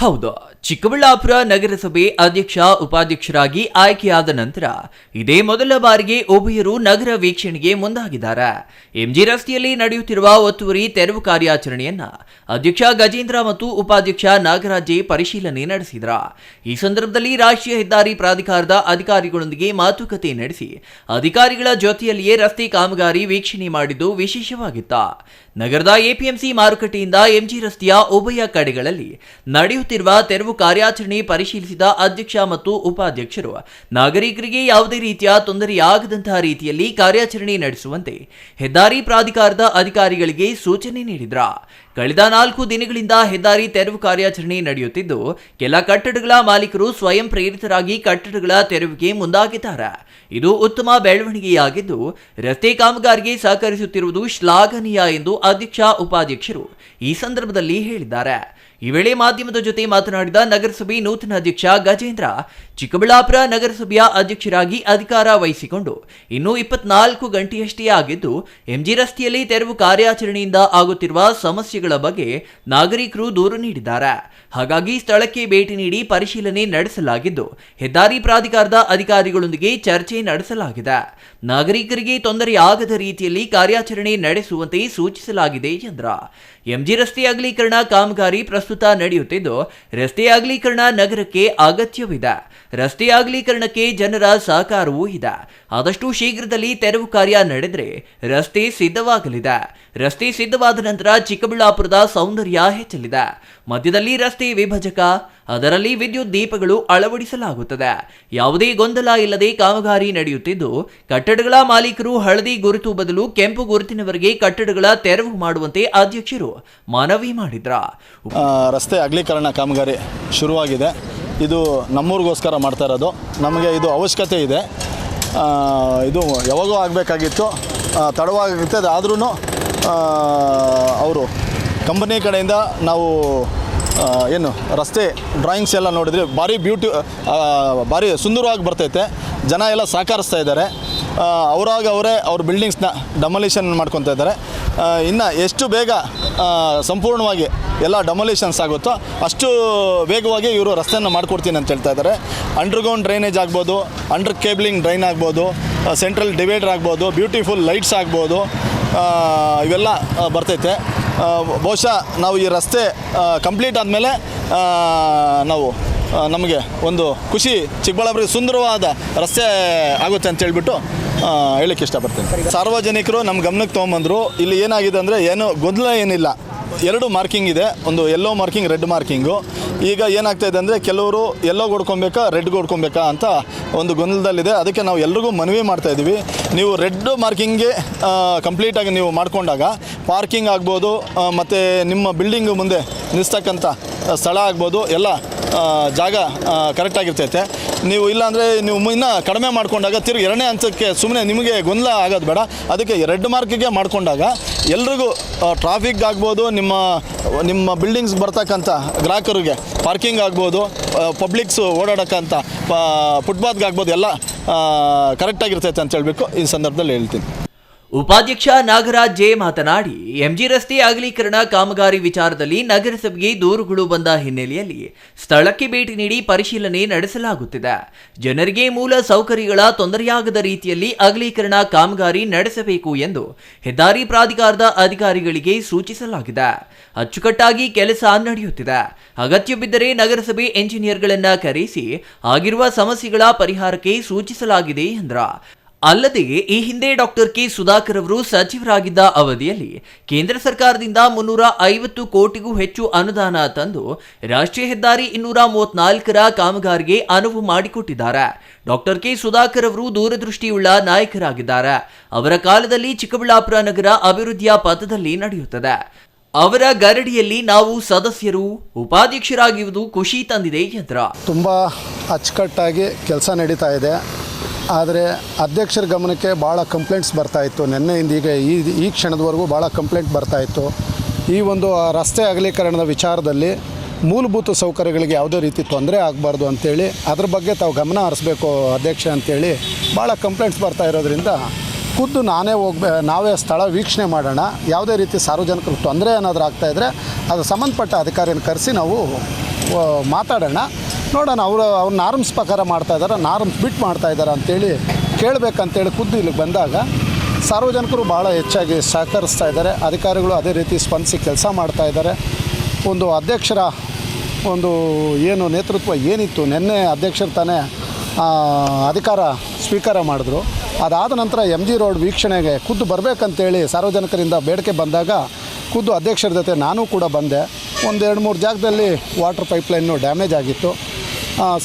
ಹೌದು, ಚಿಕ್ಕಬಳ್ಳಾಪುರ ನಗರಸಭೆ ಅಧ್ಯಕ್ಷ ಉಪಾಧ್ಯಕ್ಷರಾಗಿ ಆಯ್ಕೆಯಾದ ನಂತರ ಇದೇ ಮೊದಲ ಬಾರಿಗೆ ಉಭಯರು ನಗರ ವೀಕ್ಷಣೆಗೆ ಮುಂದಾಗಿದ್ದಾರೆ. ಎಂಜಿ ರಸ್ತೆಯಲ್ಲಿ ನಡೆಯುತ್ತಿರುವ ಒತ್ತುವರಿ ತೆರವು ಕಾರ್ಯಾಚರಣೆಯನ್ನ ಅಧ್ಯಕ್ಷ ಗಜೇಂದ್ರ ಮತ್ತು ಉಪಾಧ್ಯಕ್ಷ ನಾಗರಾಜೆ ಪರಿಶೀಲನೆ ನಡೆಸಿದರು. ಈ ಸಂದರ್ಭದಲ್ಲಿ ರಾಷ್ಟ್ರೀಯ ಹೆದ್ದಾರಿ ಪ್ರಾಧಿಕಾರದ ಅಧಿಕಾರಿಗಳೊಂದಿಗೆ ಮಾತುಕತೆ ನಡೆಸಿ ಅಧಿಕಾರಿಗಳ ಜೊತೆಯಲ್ಲಿಯೇ ರಸ್ತೆ ಕಾಮಗಾರಿ ವೀಕ್ಷಣೆ ಮಾಡಿದ್ದು ವಿಶೇಷವಾಗಿತ್ತು. ನಗರದ ಎಪಿಎಂಸಿ ಮಾರುಕಟ್ಟೆಯಿಂದ ಎಂಜಿ ರಸ್ತೆಯ ಉಭಯ ಕಡೆಗಳಲ್ಲಿ ನಡೆಯುತ್ತಿರುವ ತೆರವು ಕಾರ್ಯಾಚರಣೆ ಪರಿಶೀಲಿಸಿದ ಅಧ್ಯಕ್ಷ ಮತ್ತು ಉಪಾಧ್ಯಕ್ಷರು ನಾಗರಿಕರಿಗೆ ಯಾವುದೇ ರೀತಿಯ ತೊಂದರೆಯಾಗದಂತಹ ರೀತಿಯಲ್ಲಿ ಕಾರ್ಯಾಚರಣೆ ನಡೆಸುವಂತೆ ಹೆದ್ದಾರಿ ಪ್ರಾಧಿಕಾರದ ಅಧಿಕಾರಿಗಳಿಗೆ ಸೂಚನೆ ನೀಡಿದರು. ಕಳೆದ 4 ದಿನಗಳಿಂದ ಹೆದ್ದಾರಿ ತೆರವು ಕಾರ್ಯಾಚರಣೆ ನಡೆಯುತ್ತಿದ್ದು, ಕೆಲ ಕಟ್ಟಡಗಳ ಮಾಲೀಕರು ಸ್ವಯಂ ಪ್ರೇರಿತರಾಗಿ ಕಟ್ಟಡಗಳ ತೆರವಿಗೆ ಮುಂದಾಗಿದ್ದಾರೆ. ಇದು ಉತ್ತಮ ಬೆಳವಣಿಗೆಯಾಗಿದ್ದು, ರಸ್ತೆ ಕಾಮಗಾರಿಗೆ ಸಹಕರಿಸುತ್ತಿರುವುದು ಶ್ಲಾಘನೀಯ ಎಂದು ಅಧ್ಯಕ್ಷ ಉಪಾಧ್ಯಕ್ಷರು ಈ ಸಂದರ್ಭದಲ್ಲಿ ಹೇಳಿದ್ದಾರೆ. ಈ ವೇಳೆ ಮಾಧ್ಯಮದ ಜೊತೆ ಮಾತನಾಡಿದ ನಗರಸಭೆ ನೂತನ ಅಧ್ಯಕ್ಷ ಗಜೇಂದ್ರ, ಚಿಕ್ಕಬಳ್ಳಾಪುರ ನಗರಸಭೆಯ ಅಧ್ಯಕ್ಷರಾಗಿ ಅಧಿಕಾರ ವಹಿಸಿಕೊಂಡು ಇನ್ನೂ 24 ಗಂಟೆಯಷ್ಟೇ ಆಗಿದ್ದು, ಎಂಜಿ ರಸ್ತೆಯಲ್ಲಿ ತೆರವು ಕಾರ್ಯಾಚರಣೆಯಿಂದ ಆಗುತ್ತಿರುವ ಸಮಸ್ಯೆಗಳ ಬಗ್ಗೆ ನಾಗರಿಕರು ದೂರು ನೀಡಿದ್ದಾರೆ. ಹಾಗಾಗಿ ಸ್ಥಳಕ್ಕೆ ಭೇಟಿ ನೀಡಿ ಪರಿಶೀಲನೆ ನಡೆಸಲಾಗಿದ್ದು, ಹೆದ್ದಾರಿ ಪ್ರಾಧಿಕಾರದ ಅಧಿಕಾರಿಗಳೊಂದಿಗೆ ಚರ್ಚೆ ನಡೆಸಲಾಗಿದೆ. ನಾಗರಿಕರಿಗೆ ತೊಂದರೆಯಾಗದ ರೀತಿಯಲ್ಲಿ ಕಾರ್ಯಾಚರಣೆ ನಡೆಸುವಂತೆ ಸೂಚಿಸಲಾಗಿದೆ ಎಂದರು. ಎಂಜಿ ರಸ್ತೆ ಅಗಲೀಕರಣ ಕಾಮಗಾರಿ ಪ್ರಸ್ತುತ ನಡೆಯುತ್ತಿದ್ದು, ರಸ್ತೆ ಅಗಲೀಕರಣ ನಗರಕ್ಕೆ ಅಗತ್ಯವಿದೆ. ರಸ್ತೆ ಅಗಲೀಕರಣಕ್ಕೆ ಜನರ ಸಹಕಾರವೂ ಇದೆ. ಆದಷ್ಟು ಶೀಘ್ರದಲ್ಲಿ ತೆರವು ಕಾರ್ಯ ನಡೆದರೆ ರಸ್ತೆ ಸಿದ್ಧವಾಗಲಿದೆ. ರಸ್ತೆ ಸಿದ್ಧವಾದ ನಂತರ ಚಿಕ್ಕಬಳ್ಳಾಪುರದ ಸೌಂದರ್ಯ ಹೆಚ್ಚಲಿದೆ. ಮಧ್ಯದಲ್ಲಿ ರಸ್ತೆ ವಿಭಜಕ, ಅದರಲ್ಲಿ ವಿದ್ಯುತ್ ದೀಪಗಳು ಅಳವಡಿಸಲಾಗುತ್ತದೆ. ಯಾವುದೇ ಗೊಂದಲ ಇಲ್ಲದೆ ಕಾಮಗಾರಿ ನಡೆಯುತ್ತಿದ್ದು, ಕಟ್ಟಡಗಳ ಮಾಲೀಕರು ಹಳದಿ ಗುರುತು ಬದಲು ಕೆಂಪು ಗುರುತಿನವರೆಗೆ ಕಟ್ಟಡಗಳ ತೆರವು ಮಾಡುವಂತೆ ಅಧ್ಯಕ್ಷರು ಮನವಿ ಮಾಡಿದ್ರು. ರಸ್ತೆ ಅಗಲೀಕರಣ ಕಾಮಗಾರಿ ಶುರುವಾಗಿದೆ. ಇದು ನಮ್ಮೂರಿಗೋಸ್ಕರ ಮಾಡ್ತಾ ಇರೋದು. ನಮಗೆ ಇದು ಅವಶ್ಯಕತೆ ಇದೆ. ಇದು ಯಾವಾಗೋ ಆಗಬೇಕಾಗಿತ್ತು, ತಡವಾಗುತ್ತೆ. ಆದ್ರೂ ಅವರು ಕಂಪನಿ ಕಡೆಯಿಂದ ನಾವು ಏನು ರಸ್ತೆ ಡ್ರಾಯಿಂಗ್ಸ್ ಎಲ್ಲ ನೋಡಿದರೆ ಭಾರಿ ಸುಂದರವಾಗಿ ಬರ್ತೈತೆ. ಜನ ಎಲ್ಲ ಸಹಕರಿಸ್ತಾ ಇದ್ದಾರೆ. ಅವರೇ ಅವ್ರ ಬಿಲ್ಡಿಂಗ್ಸ್ನ ಡೆಮೊಲಿಷನ್ ಮಾಡ್ಕೊತಾ ಇದ್ದಾರೆ. ಇನ್ನು ಎಷ್ಟು ಬೇಗ ಸಂಪೂರ್ಣವಾಗಿ ಎಲ್ಲ ಡೆಮೊಲಿಷನ್ಸ್ ಆಗುತ್ತೋ ಅಷ್ಟು ವೇಗವಾಗಿ ಇವರು ರಸ್ತೆಯನ್ನು ಮಾಡಿಕೊಡ್ತೀನಿ ಅಂತ ಹೇಳ್ತಾ ಇದ್ದಾರೆ. ಅಂಡರ್ಗ್ರೌಂಡ್ ಡ್ರೈನೇಜ್ ಆಗ್ಬೋದು, ಅಂಡರ್ ಕೇಬಲಿಂಗ್ ಡ್ರೈನ್ ಆಗ್ಬೋದು, ಸೆಂಟ್ರಲ್ ಡಿವೈಡರ್ ಆಗ್ಬೋದು, ಬ್ಯೂಟಿಫುಲ್ ಲೈಟ್ಸ್ ಆಗ್ಬೋದು, ಇವೆಲ್ಲ ಬರ್ತೈತೆ. ಬಹುಶಃ ನಾವು ಈ ರಸ್ತೆ ಕಂಪ್ಲೀಟ್ ಆದಮೇಲೆ ನಮಗೆ ಒಂದು ಖುಷಿ, ಚಿಕ್ಕಬಳ್ಳಾಪುರಕ್ಕೆ ಸುಂದರವಾದ ರಸ್ತೆ ಆಗುತ್ತೆ ಅಂತ ಹೇಳ್ಬಿಟ್ಟು ಹೇಳಕ್ಕೆ ಇಷ್ಟಪಡ್ತೀನಿ. ಸಾರ್ವಜನಿಕರು ನಮ್ಮ ಗಮನಕ್ಕೆ ತೊಗೊಂಬಂದರು. ಇಲ್ಲಿ ಏನಾಗಿದೆ ಅಂದರೆ ಏನು ಗೊಂದಲ ಏನಿಲ್ಲ. 2 ಮಾರ್ಕಿಂಗ್ ಇದೆ, ಒಂದು ಯೆಲ್ಲೋ ಮಾರ್ಕಿಂಗ್, ರೆಡ್ ಮಾರ್ಕಿಂಗು. ಈಗ ಏನಾಗ್ತಾಯಿದೆ ಅಂದರೆ ಕೆಲವರು ಯೆಲ್ಲೋ ಹೊಡ್ಕೊಬೇಕಾ ರೆಡ್ ಹೊಡ್ಕೊಬೇಕಾ ಅಂತ ಒಂದು ಗೊಂದಲದಲ್ಲಿದೆ. ಅದಕ್ಕೆ ನಾವು ಎಲ್ರಿಗೂ ಮನವಿ ಮಾಡ್ತಾಯಿದ್ದೀವಿ, ನೀವು ರೆಡ್ ಮಾರ್ಕಿಂಗ್ಗೆ ಕಂಪ್ಲೀಟಾಗಿ ನೀವು ಮಾಡಿಕೊಂಡಾಗ ಪಾರ್ಕಿಂಗ್ ಆಗ್ಬೋದು, ಮತ್ತು ನಿಮ್ಮ ಬಿಲ್ಡಿಂಗು ಮುಂದೆ ನಿಲ್ಲಿಸ್ತಕ್ಕಂಥ ಸ್ಥಳ ಆಗ್ಬೋದು, ಎಲ್ಲ ಜಾಗ ಕರೆಕ್ಟಾಗಿರ್ತೈತೆ. ನೀವು ಇಲ್ಲಾಂದರೆ ನೀವು ಇನ್ನೂ ಕಡಿಮೆ ಮಾಡಿಕೊಂಡಾಗ ತಿರುಗಿ 2ನೇ ಹಂತಕ್ಕೆ ಸುಮ್ಮನೆ ನಿಮಗೆ ಗೊಂದಲ ಆಗೋದು ಬೇಡ. ಅದಕ್ಕೆ ರೆಡ್ ಮಾರ್ಕಿಗೆ ಮಾಡಿಕೊಂಡಾಗ ಎಲ್ರಿಗೂ ಟ್ರಾಫಿಕ್ ಆಗ್ಬೋದು, ನಿಮ್ಮ ಬಿಲ್ಡಿಂಗ್ಸ್ ಬರ್ತಕ್ಕಂಥ ಗ್ರಾಹಕರಿಗೆ ಪಾರ್ಕಿಂಗ್ ಆಗ್ಬೋದು, ಪಬ್ಲಿಕ್ಸು ಓಡಾಡೋಕ್ಕಂಥ ಫುಟ್ಪಾತ್ಗಾಗ್ಬೋದು, ಎಲ್ಲ ಕರೆಕ್ಟಾಗಿರ್ತೈತೆ ಅಂತ ಹೇಳಬೇಕು ಈ ಸಂದರ್ಭದಲ್ಲಿ ಹೇಳ್ತೀನಿ. ಉಪಾಧ್ಯಕ್ಷ ನಾಗರಾಜ್ ಜೆ ಮಾತನಾಡಿ, ಎಂಜಿ ರಸ್ತೆ ಅಗಲೀಕರಣ ಕಾಮಗಾರಿ ವಿಚಾರದಲ್ಲಿ ನಗರಸಭೆಗೆ ದೂರುಗಳು ಬಂದ ಹಿನ್ನೆಲೆಯಲ್ಲಿ ಸ್ಥಳಕ್ಕೆ ಭೇಟಿ ನೀಡಿ ಪರಿಶೀಲನೆ ನಡೆಸಲಾಗುತ್ತಿದೆ. ಜನರಿಗೆ ಮೂಲ ಸೌಕರ್ಯಗಳ ತೊಂದರೆಯಾಗದ ರೀತಿಯಲ್ಲಿ ಅಗಲೀಕರಣ ಕಾಮಗಾರಿ ನಡೆಸಬೇಕು ಎಂದು ಹೆದ್ದಾರಿ ಪ್ರಾಧಿಕಾರದ ಅಧಿಕಾರಿಗಳಿಗೆ ಸೂಚಿಸಲಾಗಿದೆ. ಅಚ್ಚುಕಟ್ಟಾಗಿ ಕೆಲಸ ನಡೆಯುತ್ತಿದೆ. ಅಗತ್ಯ ಬಿದ್ದರೆ ನಗರಸಭೆ ಎಂಜಿನಿಯರ್ಗಳನ್ನ ಕರೆಸಿ ಆಗಿರುವ ಸಮಸ್ಯೆಗಳ ಪರಿಹಾರಕ್ಕೆ ಸೂಚಿಸಲಾಗಿದೆ ಎಂದರು. ಅಲ್ಲದೆ ಈ ಹಿಂದೆ ಡಾಕ್ಟರ್ ಕೆ ಸುಧಾಕರ್ ಅವರು ಸಚಿವರಾಗಿದ್ದ ಅವಧಿಯಲ್ಲಿ ಕೇಂದ್ರ ಸರ್ಕಾರದಿಂದ 350 ಕೋಟಿಗೂ ಹೆಚ್ಚು ಅನುದಾನ ತಂದು ರಾಷ್ಟ್ರೀಯ ಹೆದ್ದಾರಿ 234ರ ಕಾಮಗಾರಿಗೆ ಅನುವು ಮಾಡಿಕೊಟ್ಟಿದ್ದಾರೆ. ಡಾಕ್ಟರ್ ಕೆ ಸುಧಾಕರ್ ಅವರು ದೂರದೃಷ್ಟಿಯುಳ್ಳ ನಾಯಕರಾಗಿದ್ದಾರೆ. ಅವರ ಕಾಲದಲ್ಲಿ ಚಿಕ್ಕಬಳ್ಳಾಪುರ ನಗರ ಅಭಿವೃದ್ಧಿಯ ಪಥದಲ್ಲಿ ನಡೆಯುತ್ತದೆ. ಅವರ ಗರಡಿಯಲ್ಲಿ ನಾವು ಸದಸ್ಯರು ಉಪಾಧ್ಯಕ್ಷರಾಗಿರುವುದು ಖುಷಿ ತಂದಿದೆ ಎಂದರು. ತುಂಬ ಅಚ್ಚುಕಟ್ಟಾಗಿ ಕೆಲಸ ನಡೀತಾ ಇದೆ. ಆದರೆ ಅಧ್ಯಕ್ಷರ ಗಮನಕ್ಕೆ ಭಾಳ ಕಂಪ್ಲೇಂಟ್ಸ್ ಬರ್ತಾಯಿತ್ತು. ನಿನ್ನೆಯಿಂದ ಈ ಕ್ಷಣದವರೆಗೂ ಭಾಳ ಕಂಪ್ಲೇಂಟ್ ಬರ್ತಾಯಿತ್ತು. ಈ ಒಂದು ರಸ್ತೆ ಅಗಲೀಕರಣದ ವಿಚಾರದಲ್ಲಿ ಮೂಲಭೂತ ಸೌಕರ್ಯಗಳಿಗೆ ಯಾವುದೇ ರೀತಿ ತೊಂದರೆ ಆಗಬಾರ್ದು ಅಂಥೇಳಿ ಅದ್ರ ಬಗ್ಗೆ ತಾವು ಗಮನ ಹರಿಸ್ಬೇಕು ಅಧ್ಯಕ್ಷ ಅಂಥೇಳಿ ಭಾಳ ಕಂಪ್ಲೇಂಟ್ಸ್ ಬರ್ತಾ ಇರೋದ್ರಿಂದ ಖುದ್ದು ನಾವೇ ಸ್ಥಳ ವೀಕ್ಷಣೆ ಮಾಡೋಣ. ಯಾವುದೇ ರೀತಿ ಸಾರ್ವಜನಿಕರಿಗೆ ತೊಂದರೆ ಏನಾದರೂ ಆಗ್ತಾಯಿದ್ರೆ ಅದು ಸಂಬಂಧಪಟ್ಟ ಅಧಿಕಾರಿಯನ್ನು ಕರೆಸಿ ನಾವು ಮಾತಾಡೋಣ, ನೋಡೋಣ ಅವ್ರ ನಾರ್ಮ್ಸ್ ಪ್ರಕಾರ ಮಾಡ್ತಾಯಿದ್ದಾರೆ, ನಾರ್ಮ್ಸ್ ಬಿಟ್ಟು ಮಾಡ್ತಾಯಿದ್ದಾರೆ ಅಂತೇಳಿ ಕೇಳಬೇಕಂತೇಳಿ ಖುದ್ದು ಇಲ್ಲಿಗೆ ಬಂದಾಗ ಸಾರ್ವಜನಿಕರು ಭಾಳ ಹೆಚ್ಚಾಗಿ ಸಹಕರಿಸ್ತಾ ಇದ್ದಾರೆ. ಅಧಿಕಾರಿಗಳು ಅದೇ ರೀತಿ ಸ್ಪಂದಿಸಿ ಕೆಲಸ ಮಾಡ್ತಾಯಿದ್ದಾರೆ. ಒಂದು ಅಧ್ಯಕ್ಷರ ಒಂದು ಏನು ನೇತೃತ್ವ ಏನಿತ್ತು, ನಿನ್ನೆ ಅಧ್ಯಕ್ಷರು ತಾನೇ ಅಧಿಕಾರ ಸ್ವೀಕಾರ ಮಾಡಿದ್ರು. ಅದಾದ ನಂತರ MG ರೋಡ್ ವೀಕ್ಷಣೆಗೆ ಖುದ್ದು ಬರಬೇಕಂತೇಳಿ ಸಾರ್ವಜನಿಕರಿಂದ ಬೇಡಿಕೆ ಬಂದಾಗ ಖುದ್ದು ಅಧ್ಯಕ್ಷರ ಜೊತೆ ನಾನು ಕೂಡ ಬಂದೆ. ಒಂದು 2-3 ಜಾಗದಲ್ಲಿ ವಾಟರ್ ಪೈಪ್ಲೈನು ಡ್ಯಾಮೇಜ್ ಆಗಿತ್ತು.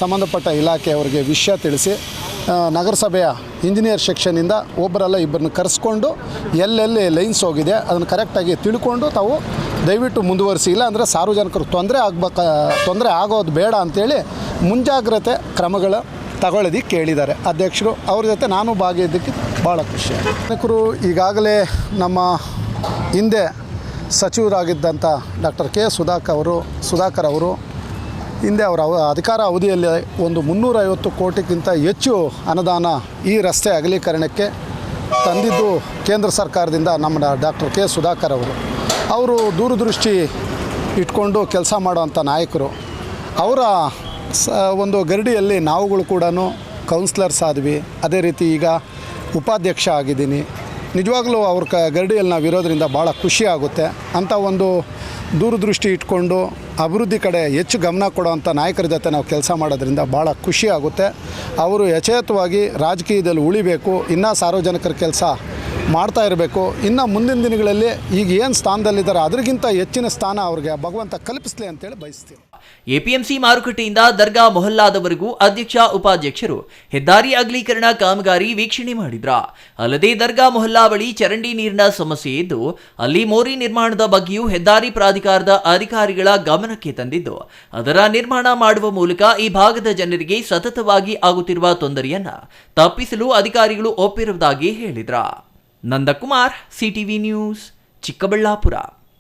ಸಂಬಂಧಪಟ್ಟ ಇಲಾಖೆಯವರಿಗೆ ವಿಷಯ ತಿಳಿಸಿ ನಗರಸಭೆಯ ಇಂಜಿನಿಯರ್ ಸೆಕ್ಷನಿಂದ ಒಬ್ಬರಲ್ಲ ಇಬ್ಬರನ್ನ ಕರೆಸ್ಕೊಂಡು ಎಲ್ಲೆಲ್ಲಿ ಲೈನ್ಸ್ ಹೋಗಿದೆ ಅದನ್ನು ಕರೆಕ್ಟಾಗಿ ತಿಳ್ಕೊಂಡು ತಾವು ದಯವಿಟ್ಟು ಮುಂದುವರಿಸಿ, ಇಲ್ಲ ಅಂದರೆ ಸಾರ್ವಜನಿಕರು ತೊಂದರೆ ಆಗೋದು ಬೇಡ ಅಂಥೇಳಿ ಮುಂಜಾಗ್ರತೆ ಕ್ರಮಗಳು ತಗೊಳ್ಳೋದಕ್ಕೆ ಕೇಳಿದ್ದಾರೆ ಅಧ್ಯಕ್ಷರು. ಅವ್ರ ಜೊತೆ ನಾನು ಭಾಗಿಯಾದ್ದಕ್ಕೆ ಭಾಳ ಖುಷಿ. ಅನೇಕರು ಈಗಾಗಲೇ ನಮ್ಮ ಹಿಂದೆ ಸಚಿವರಾಗಿದ್ದಂಥ ಡಾಕ್ಟರ್ ಕೆ ಸುಧಾಕರ್ ಅವರು ಹಿಂದೆ ಅವರ ಅಧಿಕಾರ ಅವಧಿಯಲ್ಲಿ ಒಂದು 350 ಕೋಟಿಗಿಂತ ಹೆಚ್ಚು ಅನುದಾನ ಈ ರಸ್ತೆ ಅಗಲೀಕರಣಕ್ಕೆ ತಂದಿದ್ದು ಕೇಂದ್ರ ಸರ್ಕಾರದಿಂದ ನಮ್ಮ ಡಾಕ್ಟರ್ ಕೆ ಸುಧಾಕರ್ ಅವರು ದೂರದೃಷ್ಟಿ ಇಟ್ಕೊಂಡು ಕೆಲಸ ಮಾಡೋವಂಥ ನಾಯಕರು. ಅವರ ಒಂದು ಗರಡಿಯಲ್ಲಿ ನಾವುಗಳು ಕೂಡ ಕೌನ್ಸಿಲರ್ಸ್ ಆದ್ವಿ. ಅದೇ ರೀತಿ ಈಗ ಉಪಾಧ್ಯಕ್ಷ ಆಗಿದ್ದೀನಿ. ನಿಜವಾಗ್ಲೂ ಅವ್ರ ಗರಡಿಯಲ್ಲಿ ನಾವು ಇರೋದ್ರಿಂದ ಭಾಳ ಖುಷಿ ಆಗುತ್ತೆ. ಅಂಥ ಒಂದು ದೂರದೃಷ್ಟಿ ಇಟ್ಕೊಂಡು ಅಭಿವೃದ್ಧಿ ಕಡೆ ಹೆಚ್ಚು ಗಮನ ಕೊಡುವಂಥ ನಾಯಕರ ಜೊತೆ ನಾವು ಕೆಲಸ ಮಾಡೋದ್ರಿಂದ ಭಾಳ ಖುಷಿ ಆಗುತ್ತೆ. ಅವರು ಯಥೇಚ್ಛವಾಗಿ ರಾಜಕೀಯದಲ್ಲಿ ಉಳಿಬೇಕು, ಇನ್ನೂ ಸಾರ್ವಜನಿಕರ ಕೆಲಸ ಮಾಡ್ತಾ ಇರಬೇಕು. ಇನ್ನು ಮುಂದಿನ ದಿನಗಳಲ್ಲಿ ಈಗ ಏನು ಸ್ಥಾನದಲ್ಲಿದ್ದಾರೆ ಅದರಿಗಿಂತ ಹೆಚ್ಚಿನ ಸ್ಥಾನ ಅವ್ರಿಗೆ ಭಗವಂತ ಕಲ್ಪಿಸಲಿ ಅಂತೇಳಿ ಬಯಸ್ತೀವಿ. ಎಪಿಎಂಸಿ ಮಾರುಕಟ್ಟೆಯಿಂದ ದರ್ಗಾ ಮೊಹಲ್ಲಾದವರೆಗೂ ಅಧ್ಯಕ್ಷ ಉಪಾಧ್ಯಕ್ಷರು ಹೆದ್ದಾರಿ ಅಗಲೀಕರಣ ಕಾಮಗಾರಿ ವೀಕ್ಷಣೆ ಮಾಡಿದ್ರ. ಅಲ್ಲದೆ ದರ್ಗಾ ಮೊಹಲ್ಲಾ ಬಳಿ ಚರಂಡಿ ನೀರಿನ ಸಮಸ್ಯೆ ಇದ್ದು ಅಲ್ಲಿ ಮೋರಿ ನಿರ್ಮಾಣದ ಬಗ್ಗೆಯೂ ಹೆದ್ದಾರಿ ಪ್ರಾಧಿಕಾರದ ಅಧಿಕಾರಿಗಳ ಗಮನಕ್ಕೆ ತಂದಿದ್ದು ಅದರ ನಿರ್ಮಾಣ ಮಾಡುವ ಮೂಲಕ ಈ ಭಾಗದ ಜನರಿಗೆ ಸತತವಾಗಿ ಆಗುತ್ತಿರುವ ತೊಂದರೆಯನ್ನ ತಪ್ಪಿಸಲು ಅಧಿಕಾರಿಗಳು ಒಪ್ಪಿರುವುದಾಗಿ ಹೇಳಿದ್ರ. Nandakumar, CTV news, Chikkaballapur.